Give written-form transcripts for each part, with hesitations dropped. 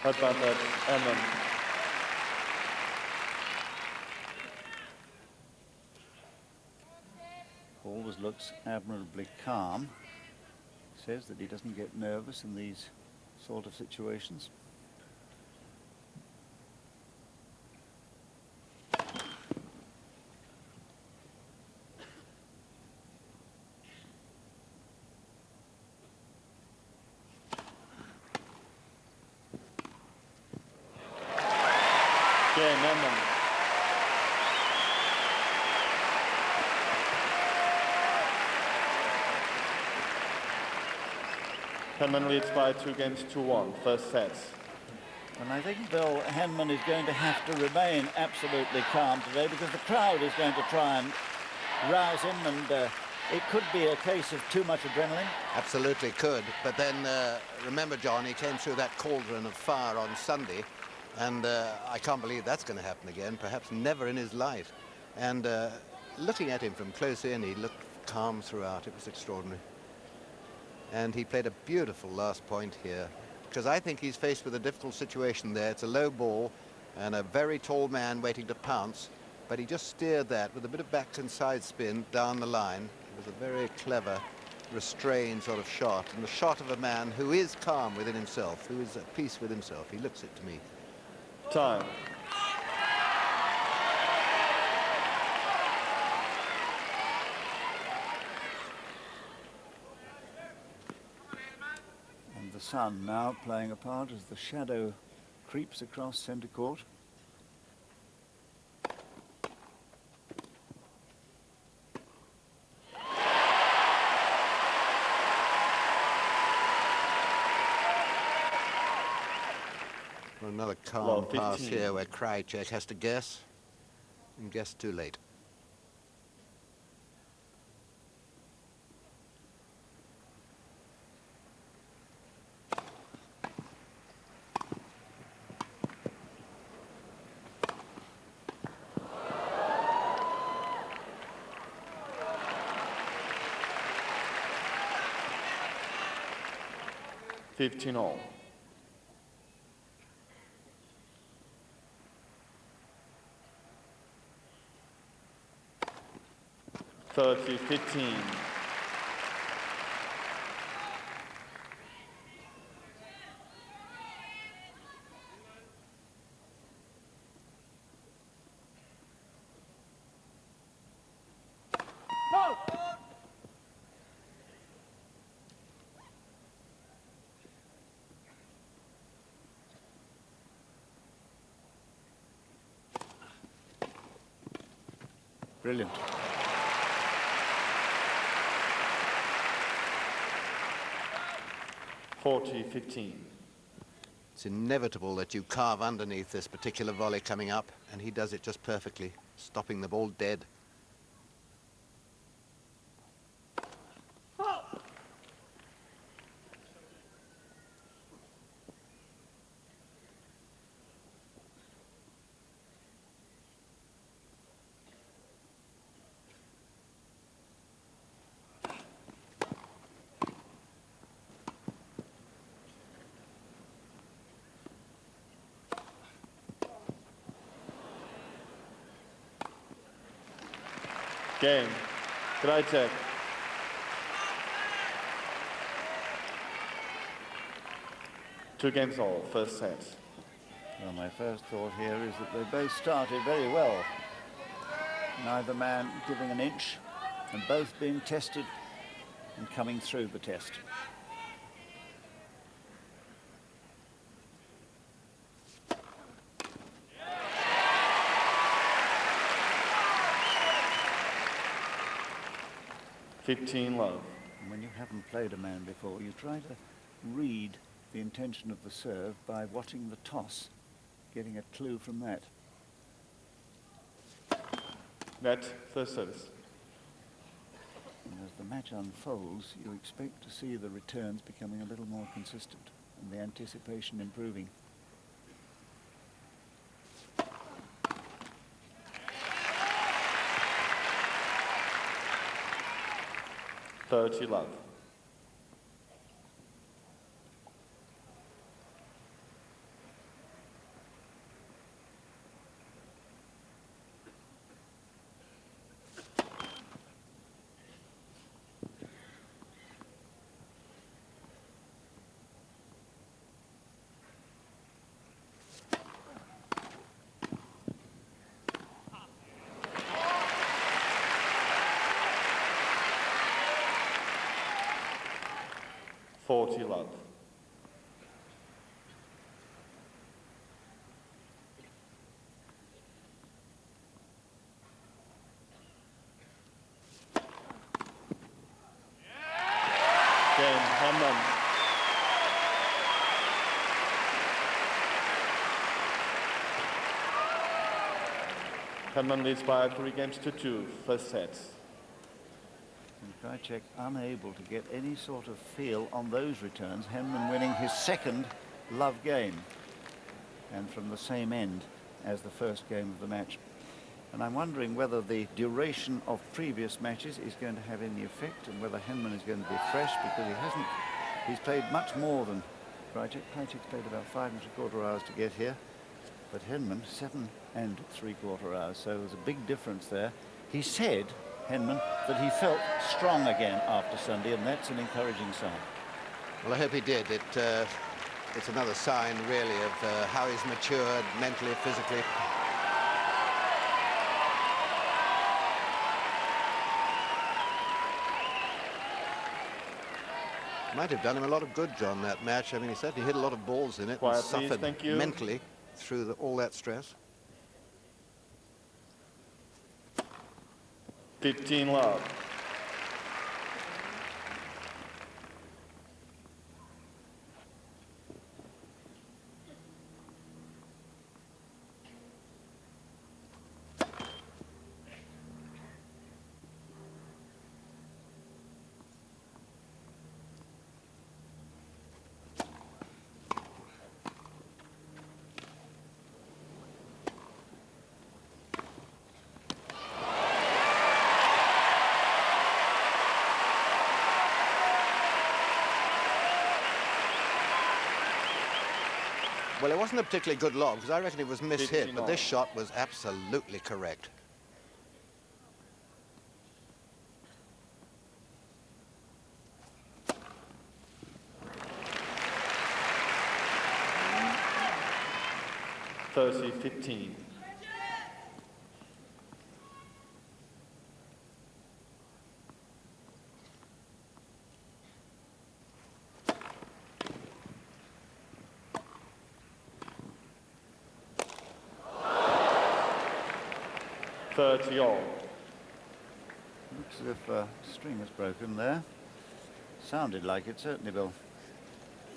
Headbutted henman. Always looks admirably calm. Says that he doesn't get nervous in these sort of situations. Game, henman. Henman leads by 2 games, 2-1, first sets. And I think, Bill, Henman is going to have to remain absolutely calm today because the crowd is going to try and rouse him, and it could be a case of too much adrenaline. Absolutely could. But then, remember, John, he came through that cauldron of fire on Sunday, and I can't believe that's going to happen again, perhaps never in his life. And looking at him from close in, he looked calm throughout. It was extraordinary. And he played a beautiful last point here, because I think he's faced with a difficult situation there. It's a low ball and a very tall man waiting to pounce, but he just steered that with a bit of back and side spin down the line. It was a very clever, restrained sort of shot, and the shot of a man who is calm within himself, who is at peace with himself. He looks it to me. Time. And the sun now playing a part as the shadow creeps across centre court. Another calm pass here where Krajicek has to guess, and guess too late. $15-all. 30-15. Brilliant. $40-15. It's inevitable that you carve underneath this particular volley coming up, and he does it just perfectly, stopping the ball dead. Game. Krajicek. Two games all, first set. Well, my first thought here is that they both started very well. Neither man giving an inch, and both being tested and coming through the test. $15-love. And when you haven't played a man before, you try to read the intention of the serve by watching the toss, getting a clue from that. Net, first service. And as the match unfolds, you expect to see the returns becoming a little more consistent and the anticipation improving. $30-love. 40 love. Game, henman. Henman leads by 3 games to 2, first set. And Krajicek unable to get any sort of feel on those returns. Henman winning his second love game, and from the same end as the first game of the match. And I'm wondering whether the duration of previous matches is going to have any effect, and whether Henman is going to be fresh, because he's played much more than Krajicek. Krajicek's played about 5 3/4 hours to get here, but Henman 7 3/4 hours, so there's a big difference there. He said, Henman, that he felt strong again after Sunday, and that's an encouraging sign. Well, I hope he did. It's another sign, really, of how he's matured mentally, physically. Might have done him a lot of good, John, that match. I mean, he certainly hit a lot of balls in it. Quiet, and suffered please. Thank you. mentally through all that stress. 15 love. Well, it wasn't a particularly good lob, because I reckon it was mishit, 15 but this off. shot was absolutely correct. Thursday, 15. All. Looks as if string is broken there. Sounded like it, certainly, Bill.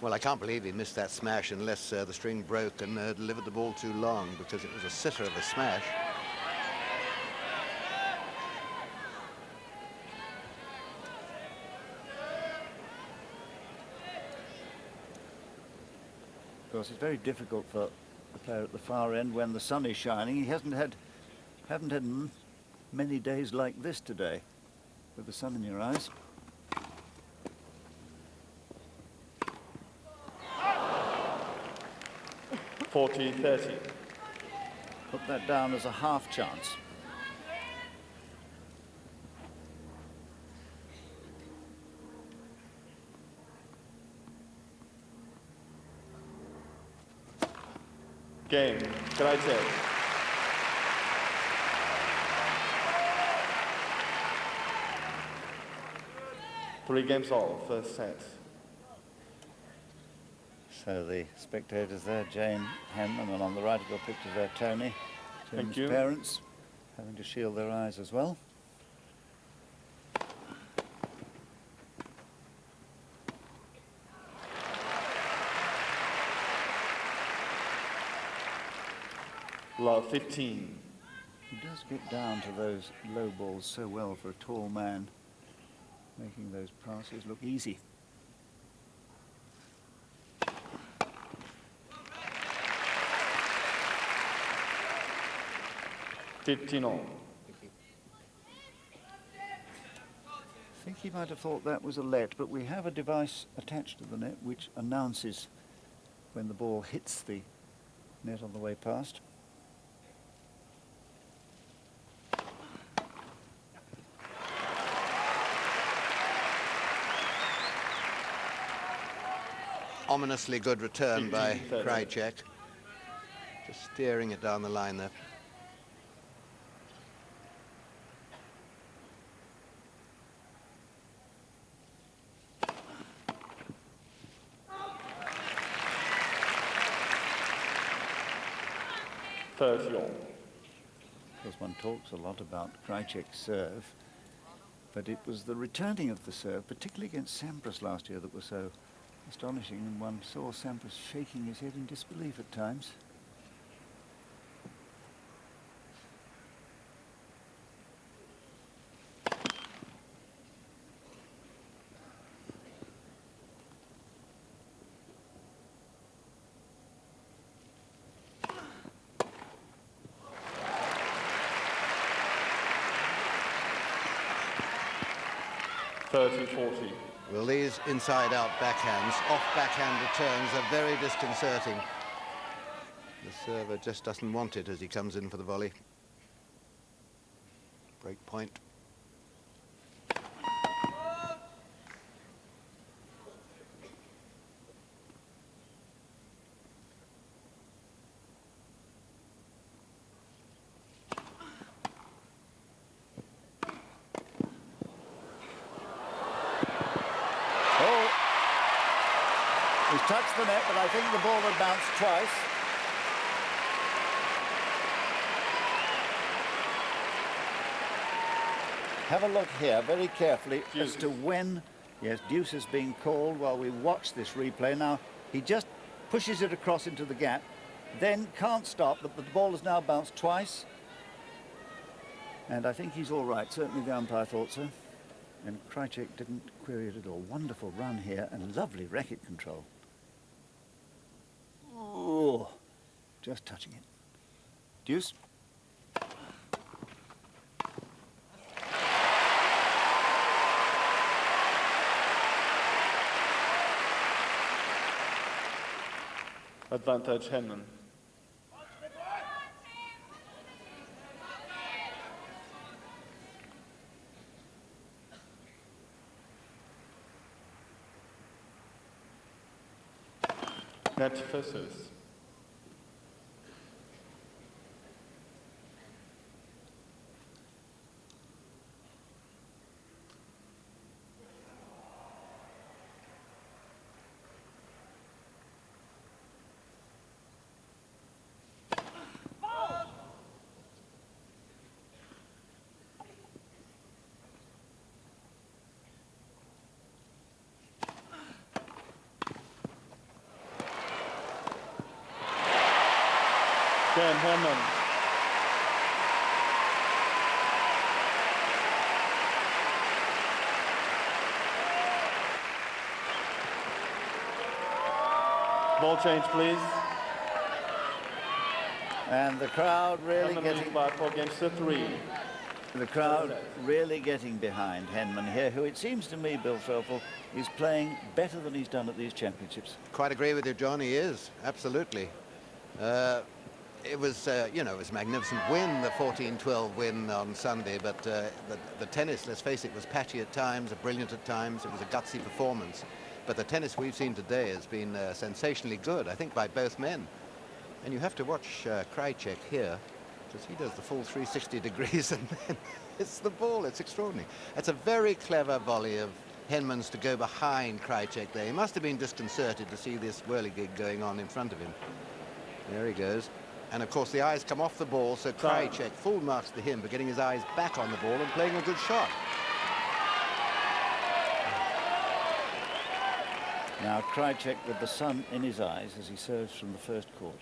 Well, I can't believe he missed that smash unless the string broke and delivered the ball too long, because it was a sitter of a smash. Of course, it's very difficult for the player at the far end when the sun is shining. He haven't had many days like this today, with the sun in your eyes. (40-30). Put that down as a half chance. Game, krajicek. Three games all, first set. So the spectators there, Jane, Henman, and on the right of your picture there, Tony. Thank Tim's you. parents having to shield their eyes as well. Love, 15. He does get down to those low balls so well for a tall man, making those passes look easy. (15-all). I think he might have thought that was a let, but we have a device attached to the net which announces when the ball hits the net on the way past. Ominously good return by 15-30. Krajicek. Just steering it down the line there. 30 all. Because one talks a lot about Krajicek's serve, but it was the returning of the serve, particularly against Sampras last year, that was so astonishing, and one saw Sampras shaking his head in disbelief at times. Well, these inside-out backhands, off-backhand returns are very disconcerting. The server just doesn't want it as he comes in for the volley. Break point. He's touched the net, but I think the ball had bounced twice. Have a look here very carefully as to when, yes, deuce is being called while we watch this replay. Now, he just pushes it across into the gap, then can't stop, but the ball has now bounced twice. And I think he's all right. Certainly the umpire thought so. And Krajicek didn't query it at all. Wonderful run here and lovely racket control. Oh, just touching it. Deuce. Advantage henman. Net versus. Henman. Ball change, please. And the crowd really Henman getting... leads by 4 games to 3. The crowd really getting behind Henman here, who it seems to me, Bill Threlfall, is playing better than he's done at these championships. Quite agree with you, John. He is, absolutely. It was, you know, it was a magnificent win, the 14-12 win on Sunday, but the tennis, let's face it, was patchy at times, brilliant at times. It was a gutsy performance. But the tennis we've seen today has been sensationally good, I think, by both men. And you have to watch Krajicek here, because he does the full 360 degrees and then it's the ball. It's extraordinary. It's a very clever volley of Henman's to go behind Krajicek there. He must have been disconcerted to see this whirligig going on in front of him. There he goes. And of course the eyes come off the ball, so Krajicek, full marks to him for getting his eyes back on the ball and playing a good shot. Now Krajicek with the sun in his eyes as he serves from the first court.